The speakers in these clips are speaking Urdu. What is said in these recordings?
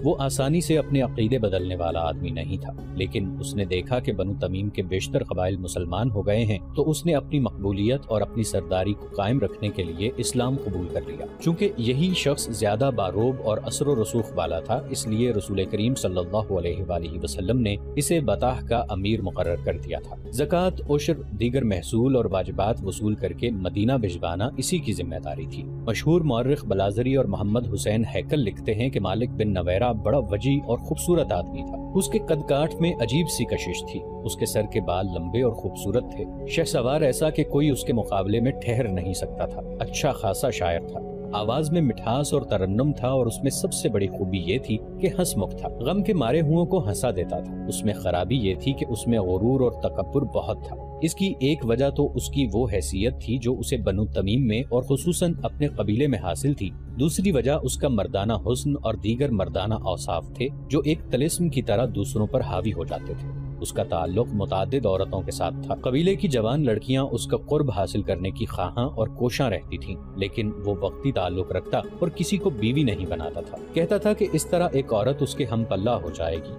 وہ آسانی سے اپنے عقیدے بدلنے والا آدمی نہیں تھا، لیکن اس نے دیکھا کہ بنو تمیم کے بیشتر قبائل مسلمان ہو گئے ہیں تو اس نے اپنی مقبولیت اور اپنی سرداری کو قائم رکھنے کے لیے اسلام قبول کر لیا۔ چونکہ یہی شخص زیادہ باروب اور اثر و رسوخ والا تھا، اس لیے رسول کریم صلی اللہ علیہ وآلہ وسلم نے اسے بطاح کا امیر مقرر کر دیا تھا۔ زکوٰۃ، عشر، دیگر محصول اور واجبات وصول کر کے مدینہ بھجوانا اسی کی ذمہ داری تھی۔ مشہور مورخ بلازری اور محمد حسین ہیکل لکھتے ہیں کہ مالک بن نویرہ بڑا وجیح اور خوبصورت آدمی تھا۔ اس کے قد کاٹ میں عجیب سی کشش تھی، اس کے سر کے بال لمبے اور خوبصورت تھے، شہسوار ایسا کہ کوئی اس کے مقابلے میں ٹھہر نہیں سکتا تھا، اچھا خاصا شاعر تھا، آواز میں مٹھاس اور ترنم تھا، اور اس میں سب سے بڑی خوبی یہ تھی کہ ہنس مکھ تھا، غم کے مارے ہوں کو ہنسا دیتا تھا۔ اس میں خرابی یہ تھی کہ اس میں غرور اور تکبر بہت تھا۔ اس کی ایک وجہ تو اس کی وہ حیثیت تھی جو اسے بنو تمیم میں اور خصوصاً اپنے قبیلے میں حاصل تھی، دوسری وجہ اس کا مردانہ حسن اور دیگر مردانہ اوصاف تھے جو ایک طلسم کی طرح دوسروں پر حاوی ہو جاتے تھے۔ اس کا تعلق متعدد عورتوں کے ساتھ تھا، قبیلے کی جوان لڑکیاں اس کا قرب حاصل کرنے کی خواہاں اور کوشاں رہتی تھیں، لیکن وہ وقتی تعلق رکھتا اور کسی کو بیوی نہیں بناتا تھا۔ کہتا تھا کہ اس طرح ایک عورت اس کے ہم پلہ ہو جائے گی،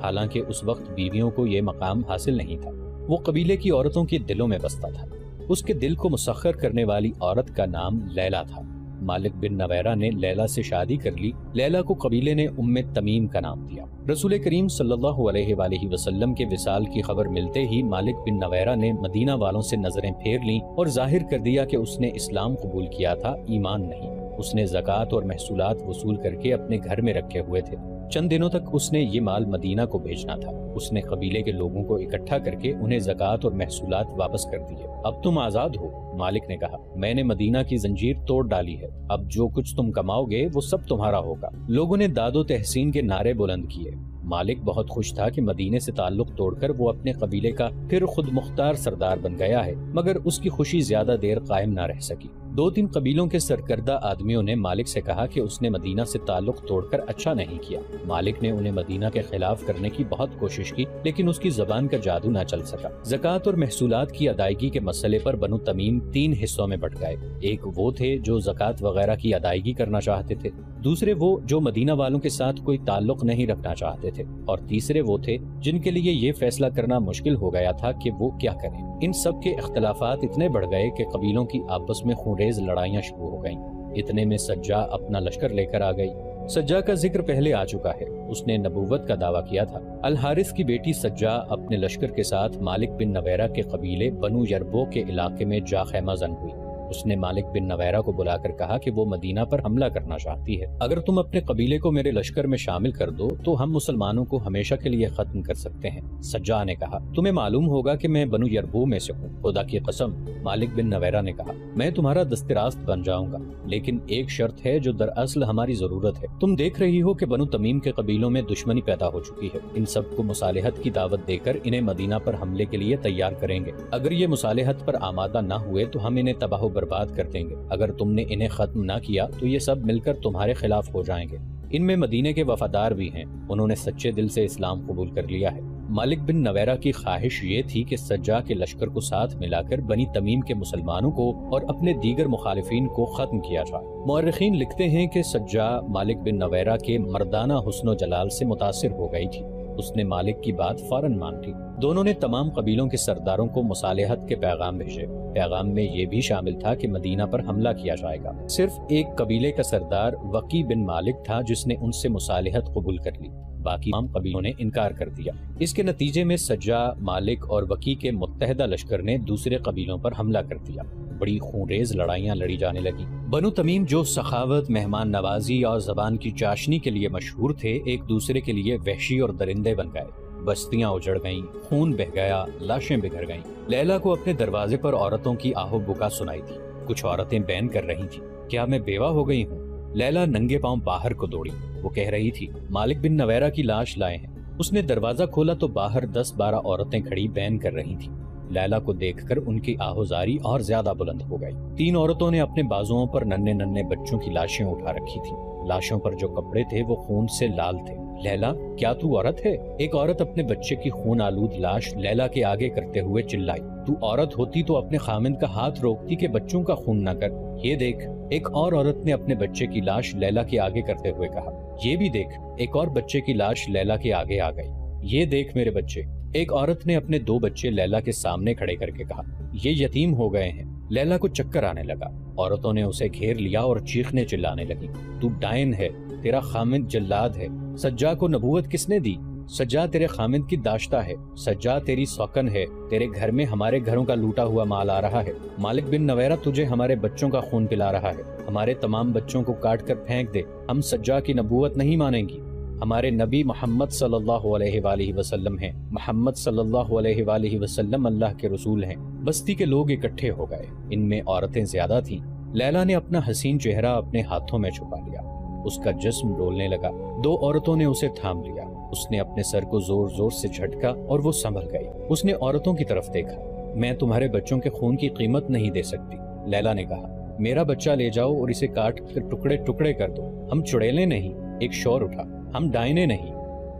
حالانکہ اس وقت بیویوں کو یہ مقام حاصل نہیں تھا۔ وہ قبیلے کی عورتوں کے دلوں میں بستا تھا۔ اس کے دل کو مسخر کرنے والی عورت کا نام لیلا تھا۔ مالک بن نویرہ نے لیلا سے شادی کر لی۔ لیلا کو قبیلے نے تمیم کا نام دیا۔ رسول کریم صلی اللہ علیہ وآلہ وسلم کے وصال کی خبر ملتے ہی مالک بن نویرہ نے مدینہ والوں سے نظریں پھیر لیں اور ظاہر کر دیا کہ اس نے اسلام قبول کیا تھا، ایمان نہیں۔ اس نے زکوٰۃ اور محصولات وصول کر کے اپنے گھر میں رکھے ہوئے تھے۔ چند دنوں تک اس نے یہ مال مدینہ کو بھیجنا تھا۔ اس نے قبیلے کے لوگوں کو اکٹھا کر کے انہیں زکوٰۃ اور محصولات واپس کر دیے۔ اب تم آزاد ہو، مالک نے کہا، میں نے مدینہ کی زنجیر توڑ ڈالی ہے، اب جو کچھ تم کماؤ گے وہ سب تمہارا ہوگا۔ لوگوں نے داد و تحسین کے نعرے بلند کیے۔ مالک بہت خوش تھا کہ مدینے سے تعلق توڑ کر وہ اپنے قبیلے کا پھر خود مختار سردار بن گیا ہے، مگر اس کی خوشی زیادہ دیر قائم نہ رہ سکی۔ 2-3 قبیلوں کے سرکردہ آدمیوں نے مالک سے کہا کہ اس نے مدینہ سے تعلق توڑ کر اچھا نہیں کیا۔ مالک نے انہیں مدینہ کے خلاف کرنے کی بہت کوشش کی، لیکن اس کی زبان کا جادو نہ چل سکا۔ زکوٰۃ اور محصولات کی ادائیگی کے مسئلے پر بنو تمیم 3 حصوں میں بٹ گئے۔ ایک وہ تھے جو زکوٰۃ وغیرہ کی ادائیگی کرنا چاہتے تھے، دوسرے وہ جو مدینہ والوں کے ساتھ کوئی تعلق نہیں رکھنا چاہتے تھے، اور تیسرے وہ تھے جن کے لیے یہ فیصلہ کرنا مشکل ہو گیا تھا کہ وہ کیا کریں۔ ان سب کے اختلافات اتنے بڑھ گئے کہ قبیلوں کی آپس میں خونریز لڑائیاں شروع ہو گئیں۔ اتنے میں سجا اپنا لشکر لے کر آ گئی۔ سجا کا ذکر پہلے آ چکا ہے، اس نے نبوت کا دعویٰ کیا تھا۔ الحارث کی بیٹی سجا اپنے لشکر کے ساتھ مالک بن نویرہ کے قبیلے بنو یربو کے علاقے میں جا خیمہ زن ہوئی۔ اس نے مالک بن نویرہ کو بلا کر کہا کہ وہ مدینہ پر حملہ کرنا چاہتی ہے، اگر تم اپنے قبیلے کو میرے لشکر میں شامل کر دو تو ہم مسلمانوں کو ہمیشہ کے لیے ختم کر سکتے ہیں۔ سجا نے کہا، تمہیں معلوم ہوگا کہ میں بنو یربو میں سے ہوں، خدا کی قسم۔ مالک بن نویرہ نے کہا، میں تمہارا دستراست بن جاؤں گا، لیکن ایک شرط ہے جو دراصل ہماری ضرورت ہے۔ تم دیکھ رہی ہو کہ بنو تمیم کے قبیلوں میں دشمنی پیدا ہو چکی ہے، ان سب کو مصالحت کی دعوت دے کر انہیں مدینہ پر حملے کے لیے تیار کریں گے۔ اگر یہ مصالحت پر آمادہ نہ ہوئے تو ہم انہیں تباہ و برباد کر دیں گے، اگر تم نے انہیں ختم نہ کیا تو یہ سب مل کر تمہارے خلاف ہو جائیں گے۔ ان میں مدینے کے وفادار بھی ہیں، انہوں نے سچے دل سے اسلام قبول کر لیا ہے۔ مالک بن نویرہ کی خواہش یہ تھی کہ سجا کے لشکر کو ساتھ ملا کر بنی تمیم کے مسلمانوں کو اور اپنے دیگر مخالفین کو ختم کیا جائے۔ مورخین لکھتے ہیں کہ سجا مالک بن نویرہ کے مردانہ حسن و جلال سے متاثر ہو گئی تھی، اس نے مالک کی بات فوراً مان لی۔ دونوں نے تمام قبیلوں کے سرداروں کو مصالحت کے پیغام بھیجے۔ پیغام میں یہ بھی شامل تھا کہ مدینہ پر حملہ کیا جائے گا۔ صرف ایک قبیلے کا سردار وقی بن مالک تھا جس نے ان سے مصالحت قبول کر لی، باقی تمام قبیلوں نے انکار کر دیا۔ اس کے نتیجے میں سجا، مالک اور وقی کے متحدہ لشکر نے دوسرے قبیلوں پر حملہ کر دیا۔ بڑی خونریز لڑائیاں لڑی جانے لگی۔ بنو تمیم جو سخاوت، مہمان نوازی اور زبان کی چاشنی کے لیے مشہور تھے، ایک دوسرے کے لیے وحشی اور درندے بن گئے۔ بستیاں اجڑ گئیں، خون بہہ گیا، لاشیں بکھر گئیں۔ لیلا کو اپنے دروازے پر عورتوں کی آہو بکا سنائی تھی۔ کچھ عورتیں بین کر رہی تھیں، کیا میں بیوہ ہو گئی ہوں؟ لیلا ننگے پاؤں باہر کو دوڑی۔ وہ کہہ رہی تھی، مالک بن نویرہ کی لاش لائے ہیں۔ اس نے دروازہ کھولا تو باہر 10-12 عورتیں کھڑی بین کر رہی تھیں۔ لیلا کو دیکھ کر ان کی آہوزاری اور زیادہ بلند ہو گئی۔ 3 عورتوں نے اپنے بازوؤں پر ننھے ننھے بچوں کی لاشیں اٹھا رکھی تھیں۔ لاشوں پر جو کپڑے تھے وہ خون سے لال تھے۔ لیلا کیا تو عورت ہے؟ ایک عورت اپنے بچے کی خون آلود لاش لیلا کے آگے کرتے ہوئے چلائی۔ تو عورت ہوتی تو اپنے خامند کا ہاتھ روکتی کہ بچوں کا خون نہ کر۔ یہ دیکھ، ایک اور عورت نے اپنے بچے کی لاش لیلا کے آگے کرتے ہوئے کہا۔ یہ بھی دیکھ، ایک اور بچے کی لاش لیلا کے آگے آ گئی۔ یہ دیکھ میرے بچے، ایک عورت نے اپنے 2 بچے لیلا کے سامنے کھڑے کر کے کہا۔ یہ یتیم ہو گئے ہیں۔ لیلا کو چکر آنے لگا۔ عورتوں نے اسے گھیر لیا اور چیخنے چلانے لگی۔ تو ڈائن ہے، تیرا خامند جلاد ہے۔ سجا کو نبوت کس نے دی؟ سجا تیرے خامند کی داشتہ ہے۔ سجا تیری سوکن ہے، تیرے گھر میں ہمارے گھروں کا لوٹا ہوا مال آ رہا ہے۔ مالک بن نویرہ تجھے ہمارے بچوں کا خون پلا رہا ہے۔ ہمارے تمام بچوں کو کاٹ کر پھینک دے، ہم سجا کی نبوت نہیں مانیں گی۔ ہمارے نبی محمد صلی اللہ علیہ وآلہ وسلم ہیں۔ محمد صلی اللہ علیہ وآلہ وسلم اللہ کے رسول ہیں۔ بستی کے لوگ اکٹھے ہو گئے، ان میں عورتیں زیادہ تھیں۔ لیلا نے اپنا حسین چہرہ اپنے ہاتھوں میں چھپا لیا۔ اس کا جسم ڈولنے لگا۔ 2 عورتوں نے اسے تھام لیا۔ اس نے اپنے سر کو زور زور سے جھٹکا اور وہ سنبھل گئی۔ اس نے عورتوں کی طرف دیکھا۔ میں تمہارے بچوں کے خون کی قیمت نہیں دے سکتی، لیلا نے کہا۔ میرا بچہ لے جاؤ اور اسے کاٹ کر ٹکڑے ٹکڑے کر دو۔ ہم چڑیلے نہیں، ایک شور اٹھا۔ ہم ڈائنے نہیں۔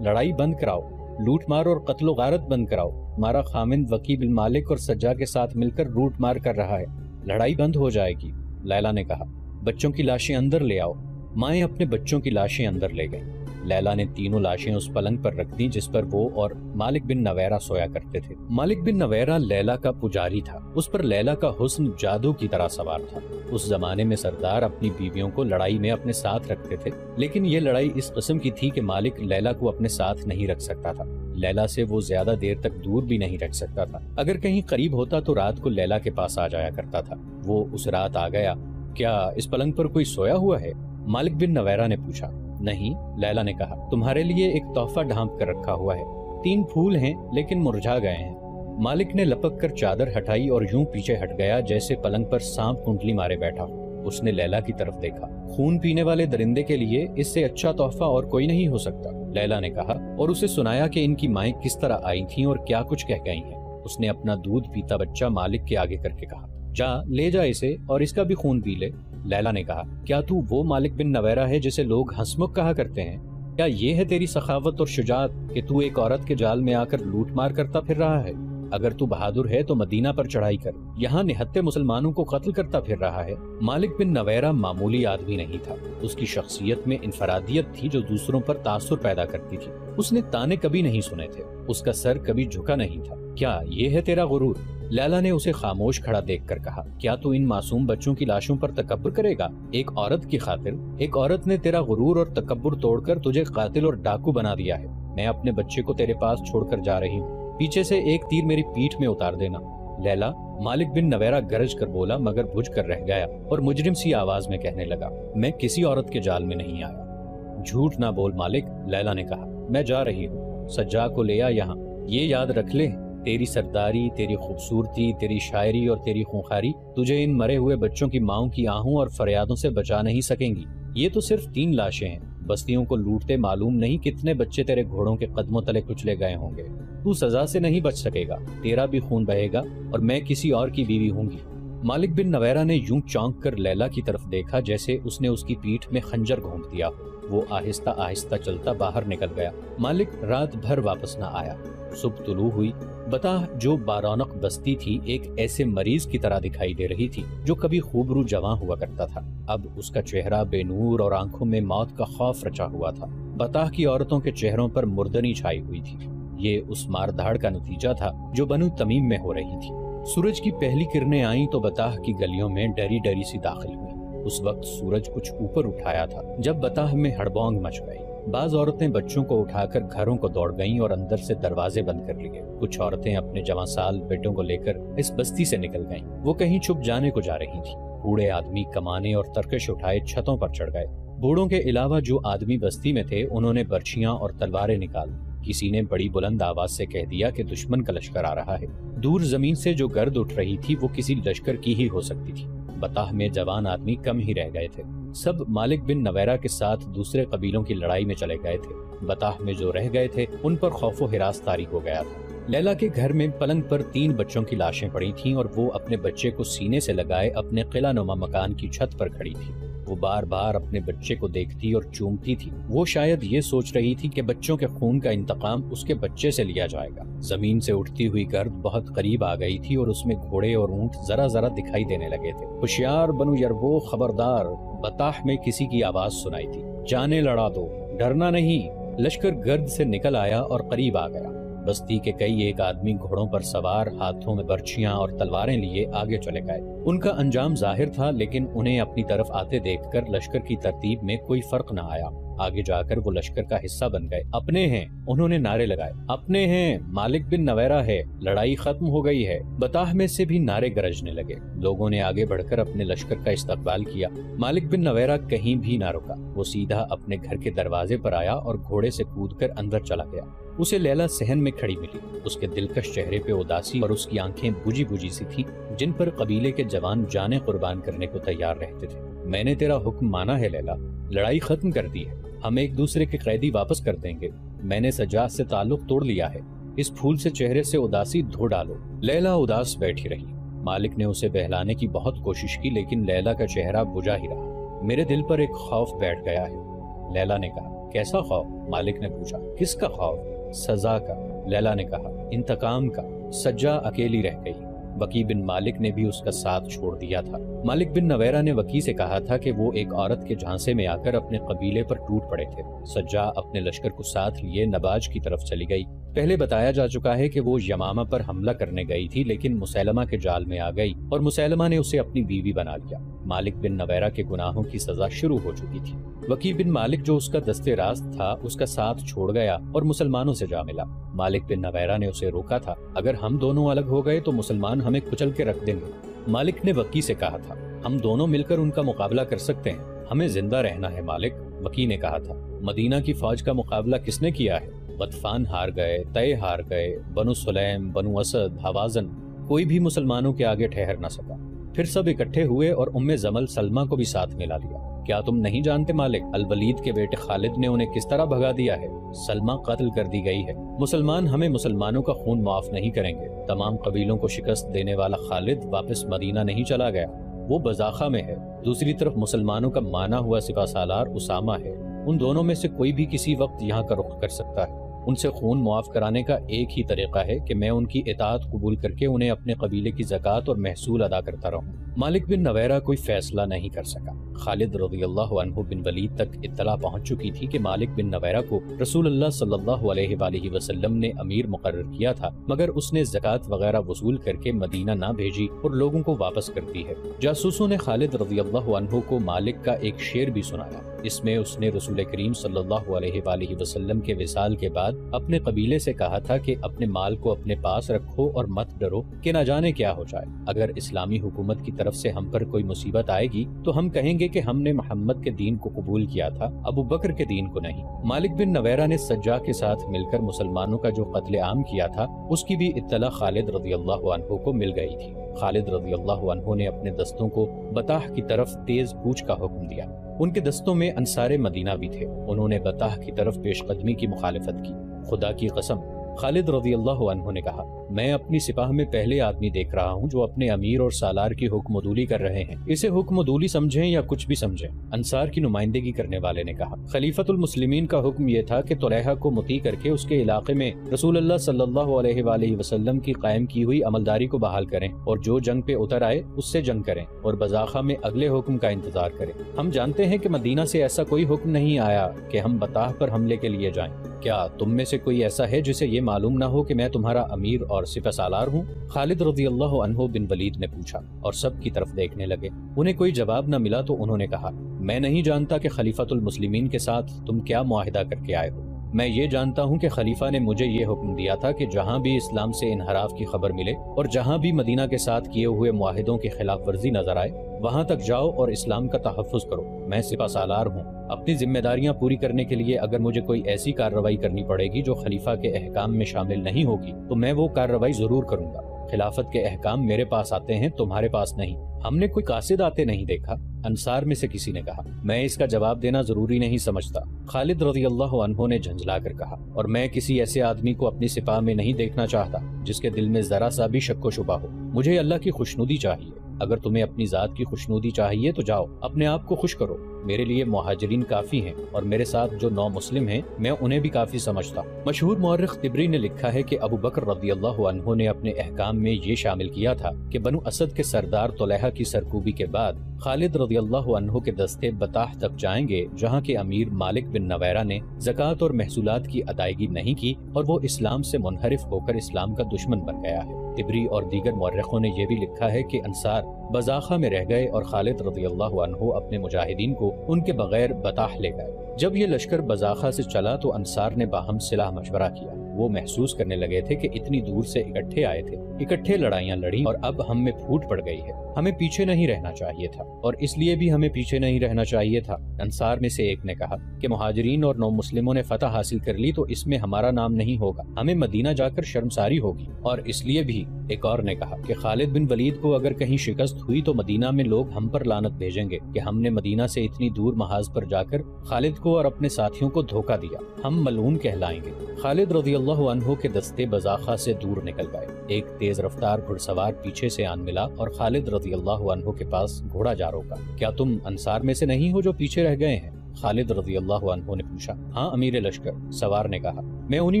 لڑائی بند کراؤ، لوٹ مار اور قتل و غارت بند کراؤ۔ ہمارا خامند وکی بن مالک اور سجا کے ساتھ مل کر لوٹ مار کر رہا ہے، لڑائی بند ہو جائے گی، لیلا نے کہا۔ بچوں کی لاشیں اندر لے آؤ۔ مائیں اپنے بچوں کی لاشیں اندر لے گئیں۔ لیلا نے تینوں لاشیں اس پلنگ پر رکھ دیں جس پر وہ اور مالک بن نویرہ سویا کرتے تھے۔ مالک بن نویرہ لیلا کا پجاری تھا۔ اس پر لیلا کا حسن جادو کی طرح سوار تھا۔ اس زمانے میں سردار اپنی بیویوں کو لڑائی میں اپنے ساتھ رکھتے تھے، لیکن یہ لڑائی اس قسم کی تھی کہ مالک لیلا کو اپنے ساتھ نہیں رکھ سکتا تھا۔ لیلا سے وہ زیادہ دیر تک دور بھی نہیں رکھ سکتا تھا۔ اگر کہیں قریب ہوتا تو رات کو لیلا کے پاس آ جایا کرتا تھا۔ وہ اس رات آ گیا۔ کیا اس پلنگ پر کوئی سویا ہوا ہے؟ مالک بن نویرہ نے پوچھا۔ نہیں، لیلا نے کہا، تمہارے لیے ایک تحفہ ڈھانپ کر رکھا ہوا ہے۔ 3 پھول ہیں لیکن مرجھا گئے ہیں۔ مالک نے لپک کر چادر ہٹائی اور یوں پیچھے ہٹ گیا جیسے پلنگ پر سانپ کنڈلی مارے بیٹھا ہو۔ اس نے لیلا کی طرف دیکھا۔ خون پینے والے درندے کے لیے اس سے اچھا تحفہ اور کوئی نہیں ہو سکتا، لیلا نے کہا، اور اسے سنایا کہ ان کی مائیں کس طرح آئی تھیں اور کیا کچھ کہہ گئی ہیں۔ اس نے اپنا دودھ پیتا بچہ مالک کے آگے کر کے کہا، جا لے جا اسے اور اس کا بھی خون پی لے۔ لیلا نے کہا، کیا تو وہ مالک بن نویرہ ہے جسے لوگ ہنسمکھ کہا کرتے ہیں؟ کیا یہ ہے تیری سخاوت اور شجاعت کہ تو ایک عورت کے جال میں آ کر لوٹ مار کرتا پھر رہا ہے؟ اگر تو بہادر ہے تو مدینہ پر چڑھائی کر، یہاں نہتے مسلمانوں کو قتل کرتا پھر رہا ہے۔ مالک بن نویرہ معمولی آدمی نہیں تھا۔ اس کی شخصیت میں انفرادیت تھی جو دوسروں پر تاثر پیدا کرتی تھی۔ اس نے تانے کبھی نہیں سنے تھے، اس کا سر کبھی جھکا نہیں تھا۔ کیا یہ ہے تیرا غرور؟ لیلا نے اسے خاموش کھڑا دیکھ کر کہا، کیا تو ان معصوم بچوں کی لاشوں پر تکبر کرے گا؟ ایک عورت کی خاطر؟ ایک عورت نے تیرا غرور اور تکبر توڑ کر تجھے قاتل اور ڈاکو بنا دیا ہے۔ میں اپنے بچے کو تیرے پاس چھوڑ کر جا رہی ہوں، پیچھے سے ایک تیر میری پیٹھ میں اتار دینا۔ لیلا، مالک بن نویرہ گرج کر بولا مگر بجھ کر رہ گیا اور مجرم سی آواز میں کہنے لگا، میں کسی عورت کے جال میں نہیں آیا۔ جھوٹ نہ بول مالک، لیلا نے کہا، میں جا رہی ہوں۔ سجا کو لے آ یہاں۔ یہ یاد رکھ لے، تیری سرداری، تیری خوبصورتی، تیری شاعری اور تیری خونخواری تجھے ان مرے ہوئے بچوں کی ماؤں کی آہوں اور فریادوں سے بچا نہیں سکیں گی۔ یہ تو صرف 3 لاشیں ہیں، بستیوں کو لوٹتے معلوم نہیں کتنے بچے تیرے گھوڑوں کے قدموں تلے کچلے گئے ہوں گے۔ تو سزا سے نہیں بچ سکے گا، تیرا بھی خون بہے گا اور میں کسی اور کی بیوی ہوں گی۔ مالک بن نویرہ نے یوں چونک کر لیلا کی طرف دیکھا جیسے اس نے اس کی پیٹھ میں خنجر گھونپ دیا۔ وہ آہستہ آہستہ چلتا باہر نکل گیا۔ مالک رات بھر واپس نہ آیا۔ صبح طلوع ہوئی۔ بطاح جو بارونق بستی تھی ایک ایسے مریض کی طرح دکھائی دے رہی تھی جو کبھی خوبرو جواں ہوا کرتا تھا۔ اب اس کا چہرہ بے نور اور آنکھوں میں موت کا خوف رچا ہوا تھا۔ بطاح کی عورتوں کے چہروں پر مردنی چھائی ہوئی تھی۔ یہ اس مار دھاڑ کا نتیجہ تھا جو بنو تمیم میں ہو رہی تھی۔ سورج کی پہلی کرنیں آئیں تو بطاح کی گلیوں میں ڈری ڈری سی داخل ہوئی۔ اس وقت سورج کچھ اوپر اٹھایا تھا جب بطاح میں ہڑبونگ مچ گئی۔ بعض عورتیں بچوں کو اٹھا کر گھروں کو دوڑ گئیں اور اندر سے دروازے بند کر لیے۔ کچھ عورتیں اپنے جواں سال بیٹوں کو لے کر اس بستی سے نکل گئیں۔ وہ کہیں چھپ جانے کو جا رہی تھی۔ بوڑھے آدمی کمانے اور ترکش اٹھائے چھتوں پر چڑھ گئے۔ بوڑھوں کے علاوہ جو آدمی بستی میں تھے انہوں نے برچیاں اور تلواریں نکال دی۔ کسی نے بڑی بلند آواز سے کہہ دیا کہ دشمن کا لشکر آ رہا ہے۔ دور زمین سے جو گرد اٹھ رہی تھی وہ کسی لشکر کی ہی ہو سکتی تھی۔ بطاح میں جوان آدمی کم ہی رہ گئے تھے۔ سب مالک بن نویرہ کے ساتھ دوسرے قبیلوں کی لڑائی میں چلے گئے تھے۔ بطاح میں جو رہ گئے تھے ان پر خوف و ہراس طاری ہو گیا تھا۔ لیلا کے گھر میں پلنگ پر 3 بچوں کی لاشیں پڑی تھیں اور وہ اپنے بچے کو سینے سے لگائے اپنے قلعہ نما مکان کی چھت پر کھڑی تھی۔ وہ بار بار اپنے بچے کو دیکھتی اور چومتی تھی۔ وہ شاید یہ سوچ رہی تھی کہ بچوں کے خون کا انتقام اس کے بچے سے لیا جائے گا۔ زمین سے اٹھتی ہوئی گرد بہت قریب آ گئی تھی اور اس میں گھوڑے اور اونٹ ذرا ذرا دکھائی دینے لگے تھے۔ ہوشیار بنو یربو، خبردار، بطاح میں کسی کی آواز سنائی تھی، جانے لڑا دو، ڈرنا نہیں۔ لشکر گرد سے نکل آیا اور قریب آ گیا۔ بستی کے کئی ایک آدمی گھوڑوں پر سوار، ہاتھوں میں برچیاں اور تلواریں لیے آگے چلے گئے۔ ان کا انجام ظاہر تھا، لیکن انہیں اپنی طرف آتے دیکھ کر لشکر کی ترتیب میں کوئی فرق نہ آیا۔ آگے جا کر وہ لشکر کا حصہ بن گئے۔ اپنے ہیں، انہوں نے نعرے لگائے، اپنے ہیں، مالک بن نویرہ ہے، لڑائی ختم ہو گئی ہے۔ بطاح میں سے بھی نعرے گرجنے لگے۔ لوگوں نے آگے بڑھ کر اپنے لشکر کا استقبال کیا۔ مالک بن نویرہ کہیں بھی نہ رکا، وہ سیدھا اپنے گھر کے دروازے پر آیا اور گھوڑے سے کود کر اندر چلا گیا۔ اسے لیلا صحن میں کھڑی ملی۔ اس کے دلکش چہرے پہ اداسی اور اس کی آنکھیں بجھی بجھی سی تھی، جن پر قبیلے کے جوان جانیں قربان کرنے کو تیار رہتے تھے۔ میں نے تیرا حکم مانا ہے لیلا، لڑائی ختم کر دی ہے، ہم ایک دوسرے کے قیدی واپس کر دیں گے۔ میں نے سجاد سے تعلق توڑ لیا ہے، اس پھول سے چہرے سے اداسی دھو ڈالو۔ لیلا اداس بیٹھی رہی۔ مالک نے اسے بہلانے کی بہت کوشش کی، لیکن لیلا کا چہرہ بجھا ہی رہا۔ میرے دل پر ایک خوف بیٹھ گیا ہے، لیلا نے کہا۔ کیسا خوف؟ مالک نے پوچھا۔ کس کا خوف؟ سزا کا، لیلا نے کہا، انتقام کا۔ سجا اکیلی رہ گئی۔ وکی بن مالک نے بھی اس کا ساتھ چھوڑ دیا تھا۔ مالک بن نویرہ نے وکی سے کہا تھا کہ وہ ایک عورت کے جھانسے میں آ کر اپنے قبیلے پر ٹوٹ پڑے تھے۔ سجا اپنے لشکر کو ساتھ لیے نباج کی طرف چلی گئی۔ پہلے بتایا جا چکا ہے کہ وہ یمامہ پر حملہ کرنے گئی تھی، لیکن مسیلمہ کے جال میں آ گئی اور مسیلمہ نے اسے اپنی بیوی بنا لیا۔ مالک بن نویرہ کے گناہوں کی سزا شروع ہو چکی تھی۔ وکی بن مالک جو اس کا دستے راست تھا، اس کا ساتھ چھوڑ گیا اور مسلمانوں سے جا ملا۔ مالک بن نویرہ نے اسے روکا تھا، اگر ہم دونوں الگ ہو گئے تو مسلمان ہمیں کچل کے رکھ دیں گے۔ مالک نے وکی سے کہا تھا، ہم دونوں مل کر ان کا مقابلہ کر سکتے ہیں، ہمیں زندہ رہنا ہے مالک۔ وکی نے کہا تھا، مدینہ کی فوج کا مقابلہ کس نے کیا ہے؟ غطفان ہار گئے، طے ہار گئے، بنو سلیم، بنو اسد، حوازن، کوئی بھی مسلمانوں کے آگے ٹھہر نہ سکا۔ پھر سب اکٹھے ہوئے اور زمل سلمہ کو بھی ساتھ ملا لیا۔ کیا تم نہیں جانتے مالک، الولید کے بیٹے خالد نے انہیں کس طرح بھگا دیا ہے؟ سلمہ قتل کر دی گئی ہے۔ مسلمان ہمیں مسلمانوں کا خون معاف نہیں کریں گے۔ تمام قبیلوں کو شکست دینے والا خالد واپس مدینہ نہیں چلا گیا، وہ بزاخہ میں ہے۔ دوسری طرف مسلمانوں کا مانا ہوا سپہ سالار اسامہ ہے۔ ان دونوں میں سے کوئی بھی کسی وقت یہاں کا رخ کر سکتا ہے۔ ان سے خون معاف کرانے کا ایک ہی طریقہ ہے کہ میں ان کی اطاعت قبول کر کے انہیں اپنے قبیلے کی زکوٰۃ اور محصول ادا کرتا رہوں۔ مالک بن نویرہ کوئی فیصلہ نہیں کر سکا۔ خالد رضی اللہ عنہ بن ولید تک اطلاع پہنچ چکی تھی کہ مالک بن نویرہ کو رسول اللہ صلی اللہ علیہ وآلہ وسلم نے امیر مقرر کیا تھا، مگر اس نے زکوٰۃ وغیرہ وصول کر کے مدینہ نہ بھیجی اور لوگوں کو واپس کر دی ہے۔ جاسوسوں نے خالد رضی اللہ عنہ کو مالک کا ایک شعر بھی سنایا۔ اس میں اس نے رسول کریم صلی اللہ علیہ وآلہ وسلم کے وصال کے بعد اپنے قبیلے سے کہا تھا کہ اپنے مال کو اپنے پاس رکھو اور مت ڈرو کہ نہ جانے کیا ہو جائے۔ اگر اسلامی حکومت کی طرف سے ہم پر کوئی مصیبت آئے گی تو ہم کہیں گے کہ ہم نے محمد کے دین کو قبول کیا تھا، ابو بکر کے دین کو نہیں۔ مالک بن نویرہ نے سجا کے ساتھ مل کر مسلمانوں کا جو قتل عام کیا تھا، اس کی بھی اطلاع خالد رضی اللہ عنہ کو مل گئی تھی۔ خالد رضی اللہ عنہ نے اپنے دستوں کو بطاح کی طرف تیز کوچ کا حکم دیا۔ ان کے دستوں میں انصار مدینہ بھی تھے۔ انہوں نے بطاح کی طرف پیش قدمی کی مخالفت کی۔ خدا کی قسم، خالد رضی اللہ عنہ نے کہا، میں اپنی سپاہ میں پہلے آدمی دیکھ رہا ہوں جو اپنے امیر اور سالار کی حکم عدولی کر رہے ہیں۔ اسے حکم عدولی سمجھیں یا کچھ بھی سمجھیں۔ انصار کی نمائندگی کرنے والے نے کہا، خلیفۃ المسلمین کا حکم یہ تھا کہ طلحہ کو مطیع کر کے اس کے علاقے میں رسول اللہ صلی اللہ علیہ وآلہ وسلم کی قائم کی ہوئی عملداری کو بحال کریں، اور جو جنگ پہ اتر آئے اس سے جنگ کریں اور بزاخہ میں اگلے حکم کا انتظار کریں۔ ہم جانتے ہیں کہ مدینہ سے ایسا کوئی حکم نہیں آیا کہ ہم بطاح پر حملے کے لیے جائیں۔ کیا تم میں سے کوئی ایسا ہے جسے یہ معلوم نہ ہو کہ میں تمہارا امیر اور سپہ سالار ہوں؟ خالد رضی اللہ عنہ بن ولید نے پوچھا، اور سب کی طرف دیکھنے لگے۔ انہیں کوئی جواب نہ ملا تو انہوں نے کہا، میں نہیں جانتا کہ خلیفۃ المسلمین کے ساتھ تم کیا معاہدہ کر کے آئے ہو۔ میں یہ جانتا ہوں کہ خلیفہ نے مجھے یہ حکم دیا تھا کہ جہاں بھی اسلام سے انحراف کی خبر ملے اور جہاں بھی مدینہ کے ساتھ کیے ہوئے معاہدوں کی خلاف ورزی نظر آئے، وہاں تک جاؤ اور اسلام کا تحفظ کرو۔ میں سپہ سالار ہوں، اپنی ذمہ داریاں پوری کرنے کے لیے اگر مجھے کوئی ایسی کارروائی کرنی پڑے گی جو خلیفہ کے احکام میں شامل نہیں ہوگی تو میں وہ کارروائی ضرور کروں گا۔ خلافت کے احکام میرے پاس آتے ہیں، تمہارے پاس نہیں۔ ہم نے کوئی قاصد آتے نہیں دیکھا، انصار میں سے کسی نے کہا۔ میں اس کا جواب دینا ضروری نہیں سمجھتا، خالد رضی اللہ عنہ نے جھنجھلا کر کہا، اور میں کسی ایسے آدمی کو اپنی سپاہ میں نہیں دیکھنا چاہتا جس کے دل میں ذرا سا بھی شک و شبہ ہو۔ مجھے اللہ کی خوشنودی چاہیے۔ اگر تمہیں اپنی ذات کی خوشنودی چاہیے تو جاؤ، اپنے آپ کو خوش کرو، میرے لیے مہاجرین کافی ہیں اور میرے ساتھ جو 9 مسلم ہیں میں انہیں بھی کافی سمجھتا ہوں۔ مشہور مورخ طبری نے لکھا ہے کہ ابو بکر رضی اللہ عنہ نے اپنے احکام میں یہ شامل کیا تھا کہ بنو اسد کے سردار طلحہ کی سرکوبی کے بعد خالد رضی اللہ عنہ کے دستے بطاح تک جائیں گے، جہاں کے امیر مالک بن نویرہ نے زکوٰۃ اور محصولات کی ادائیگی نہیں کی اور وہ اسلام سے منحرف ہو کر اسلام کا دشمن بن گیا ہے۔ طبری اور دیگر مورخوں نے یہ بھی لکھا ہے کہ انصار بزاخہ میں رہ گئے اور خالد رضی اللہ عنہ اپنے مجاہدین کو ان کے بغیر بطاح لے گئے۔ جب یہ لشکر بزاخہ سے چلا تو انصار نے باہم صلاح مشورہ کیا۔ وہ محسوس کرنے لگے تھے کہ اتنی دور سے اکٹھے آئے تھے، اکٹھے لڑائیاں لڑیں اور اب ہم میں پھوٹ پڑ گئی ہے، ہمیں پیچھے نہیں رہنا چاہیے تھا، اور اس لیے بھی ہمیں پیچھے نہیں رہنا چاہیے تھا۔ انصار میں سے ایک نے کہا کہ مہاجرین اور 9 مسلموں نے فتح حاصل کر لی تو اس میں ہمارا نام نہیں ہوگا، ہمیں مدینہ جا کر شرمساری ہوگی، اور اس لیے بھی ایک اور نے کہا کہ خالد بن ولید کو اگر کہیں شکست ہوئی تو مدینہ میں لوگ ہم پر لعنت بھیجیں گے کہ ہم نے مدینہ سے اتنی دور محاذ پر جا کر خالد کو اور اپنے ساتھیوں کو دھوکہ دیا، ہم ملعون کہلائیں گے۔ خالد رضی اللہ عنہ کے دستے بزاخہ سے دور نکل گئے۔ ایک تیز رفتار گھڑ سوار پیچھے سے آن ملا اور خالد رضی اللہ عنہ کے پاس گھوڑا جا روکا۔ کیا تم انصار میں سے نہیں ہو جو پیچھے رہ گئے ہیں؟ خالد رضی اللہ عنہ نے پوچھا۔ ہاں امیر لشکر، سوار نے کہا، میں انہی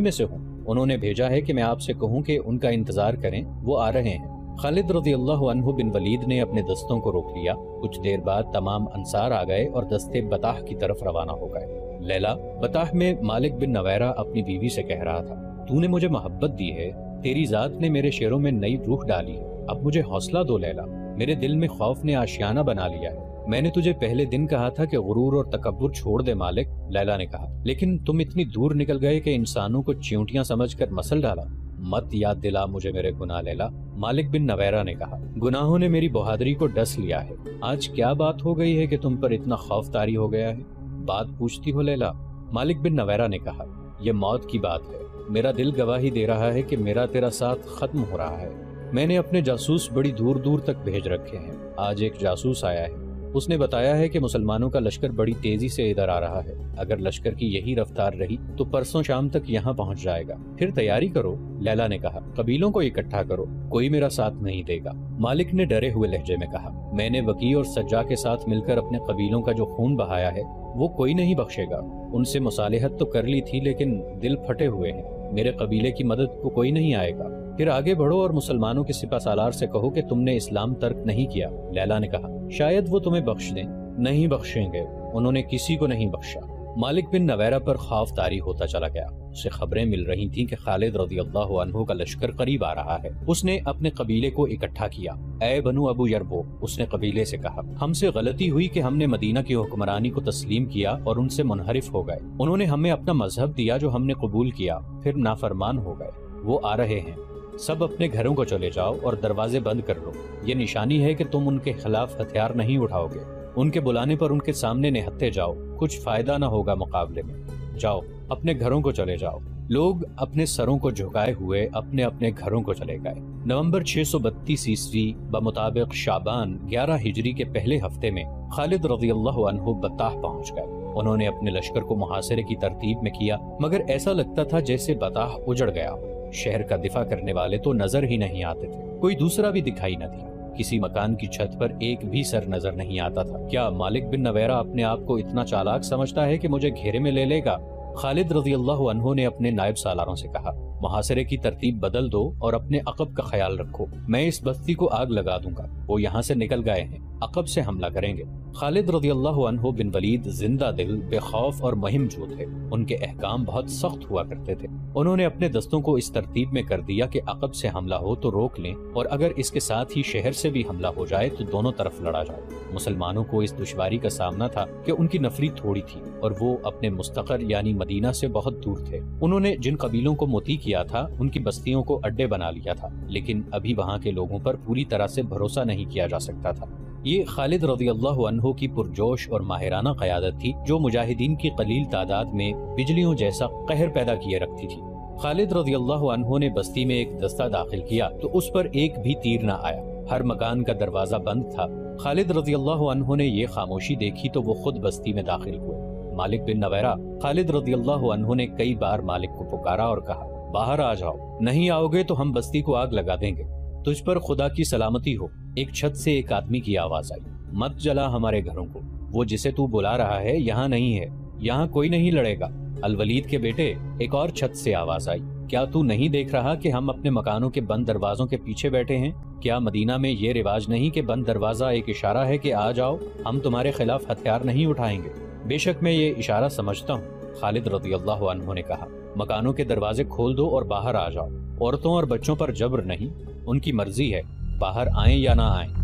میں سے ہوں، انہوں نے بھیجا ہے کہ میں آپ سے کہوں کہ ان کا انتظار کریں، وہ آ رہے ہیں۔ خالد رضی اللہ عنہ بن ولید نے اپنے دستوں کو روک لیا۔ کچھ دیر بعد تمام انصار آ گئے اور دستے بطاح کی طرف روانہ ہو گئے۔ لیلا، بطاح میں مالک بن نویرہ اپنی بیوی سے کہہ رہا تھا، تو نے مجھے محبت دی ہے، تیری ذات نے میرے شعروں میں نئی روح ڈالی ہے، اب مجھے حوصلہ دو لیلا، میرے دل میں خوف نے آشیانہ بنا لیا ہے۔ میں نے تجھے پہلے دن کہا تھا کہ غرور اور تکبر چھوڑ دے مالک، لیلا نے کہا، لیکن تم اتنی دور نکل گئے کہ انسانوں کو چیونٹیاں سمجھ کر مسل ڈالا۔ مت یاد دلا مجھے میرے گناہ لیلا، مالک بن نویرہ نے کہا، گناہوں نے میری بہادری کو ڈس لیا ہے، آج کیا بات ہو گئی ہے کہ تم پر اتنا خوف طاری ہو گیا ہے؟ بات پوچھتی ہو لیلا؟ مالک بن نویرہ نے کہا، یہ موت کی بات ہے، میرا دل گواہی دے رہا ہے کہ میرا تیرا ساتھ ختم ہو رہا ہے، میں نے اپنے جاسوس بڑی دور دور تک بھیج رکھے ہیں، آج ایک جاسوس آیا ہے، اس نے بتایا ہے کہ مسلمانوں کا لشکر بڑی تیزی سے ادھر آ رہا ہے، اگر لشکر کی یہی رفتار رہی تو پرسوں شام تک یہاں پہنچ جائے گا، پھر تیاری کرو۔ لیلا نے کہا، قبیلوں کو اکٹھا کرو، کوئی میرا ساتھ نہیں دے گا۔ مالک نے ڈرے ہوئے لہجے میں کہا، میں نے وکیع اور سجا کے ساتھ مل کر اپنے قبیلوں کا جو خون بہایا ہے وہ کوئی نہیں بخشے گا، ان سے مصالحت تو کر لی تھی لیکن دل پھٹے ہوئے ہیں، میرے قبیلے کی مدد کو کوئی نہیں آئے گا، پھر آگے بڑھو اور مسلمانوں کے سپہ سالار سے کہو کہ تم نے اسلام ترک نہیں کیا۔ لیلا نے کہا، شاید وہ تمہیں بخش دیں۔ نہیں بخشیں گے، انہوں نے کسی کو نہیں بخشا۔ مالک بن نویرہ پر خوف طاری ہوتا چلا گیا، اسے خبریں مل رہی تھیں کہ خالد رضی اللہ عنہ کا لشکر قریب آ رہا ہے۔ اس نے اپنے قبیلے کو اکٹھا کیا۔ اے بنو ابو یربو، اس نے قبیلے سے کہا، ہم سے غلطی ہوئی کہ ہم نے مدینہ کی حکمرانی کو تسلیم کیا اور ان سے منحرف ہو گئے، انہوں نے ہمیں اپنا مذہب دیا جو ہم نے قبول کیا، پھر نافرمان ہو گئے، وہ آ رہے ہیں، سب اپنے گھروں کو چلے جاؤ اور دروازے بند کر لو، یہ نشانی ہے کہ تم ان کے خلاف ہتھیار نہیں اٹھاؤ گے، ان کے بلانے پر ان کے سامنے نہتے جاؤ، کچھ فائدہ نہ ہوگا مقابلے میں، جاؤ اپنے گھروں کو چلے جاؤ۔ لوگ اپنے سروں کو جھکائے ہوئے اپنے اپنے گھروں کو چلے گئے۔ نومبر 632 عیسوی بمطابق شعبان 11 ہجری کے پہلے ہفتے میں خالد رضی اللہ عنہ بطاح پہنچ گئے۔ انہوں نے اپنے لشکر کو محاصرے کی ترتیب میں کیا، مگر ایسا لگتا تھا جیسے بطاح اجڑ گیا۔ شہر کا دفاع کرنے والے تو نظر ہی نہیں آتے تھے، کوئی دوسرا بھی دکھائی نہ دیا، کسی مکان کی چھت پر ایک بھی سر نظر نہیں آتا تھا۔ کیا مالک بن نویرہ اپنے آپ کو اتنا چالاک سمجھتا ہے کہ مجھے گھیرے میں لے لے گا؟ خالد رضی اللہ عنہ نے اپنے نائب سالاروں سے کہا، محاصرے کی ترتیب بدل دو اور اپنے عقب کا خیال رکھو، میں اس بستی کو آگ لگا دوں گا، وہ یہاں سے نکل گئے ہیں، عقب سے حملہ کریں گے۔ خالد رضی اللہ عنہ بن ولید زندہ دل، بے خوف اور مہم جو تھے، ان کے احکام بہت سخت ہوا کرتے تھے۔ انہوں نے اپنے دستوں کو اس ترتیب میں کر دیا کہ عقب سے حملہ ہو تو روک لیں، اور اگر اس کے ساتھ ہی شہر سے بھی حملہ ہو جائے تو دونوں طرف لڑا جائے۔ مسلمانوں کو اس دشواری کا سامنا تھا کہ ان کی نفری تھوڑی تھی اور وہ اپنے مستقر یعنی مدینہ سے بہت دور تھے۔ انہوں نے جن قبیلوں کو مطیع کیا تھا ان کی بستیوں کو اڈے بنا لیا تھا، لیکن ابھی وہاں کے لوگوں پر پوری طرح سے بھروسہ نہیں کیا جا سکتا تھا۔ یہ خالد رضی اللہ عنہ کی پرجوش اور ماہرانہ قیادت تھی جو مجاہدین کی قلیل تعداد میں بجلیوں جیسا قہر پیدا کیے رکھتی تھی۔ خالد رضی اللہ عنہ نے بستی میں ایک دستہ داخل کیا تو اس پر ایک بھی تیر نہ آیا، ہر مکان کا دروازہ بند تھا۔ خالد رضی اللہ عنہ نے یہ خاموشی دیکھی تو وہ خود بستی میں داخل ہوئے۔ مالک بن نویرہ، خالد رضی اللہ عنہ نے کئی بار مالک کو پکارا اور کہا، باہر آ جاؤ، نہیں آؤ گے تو ہم بستی کو آگ لگا دیں گے، تجھ پر خدا کی سلامتی ہو، ایک چھت سے ایک آدمی کی آواز آئی، مت جلا ہمارے گھروں کو، وہ جسے تو بلا رہا ہے یہاں نہیں ہے، یہاں کوئی نہیں لڑے گا۔ الولید کے بیٹے، ایک اور چھت سے آواز آئی، کیا تو نہیں دیکھ رہا کہ ہم اپنے مکانوں کے بند دروازوں کے پیچھے بیٹھے ہیں؟ کیا مدینہ میں یہ رواج نہیں کہ بند دروازہ ایک اشارہ ہے کہ آ جاؤ، ہم تمہارے خلاف ہتھیار نہیں اٹھائیں گے؟ بے شک میں یہ اشارہ سمجھتا ہوں، خالد رضی اللہ عنہ نے کہا، مکانوں کے دروازے کھول دو اور باہر آ جاؤ، عورتوں اور بچوں پر جبر نہیں، ان کی مرضی ہے باہر آئیں یا نہ آئیں۔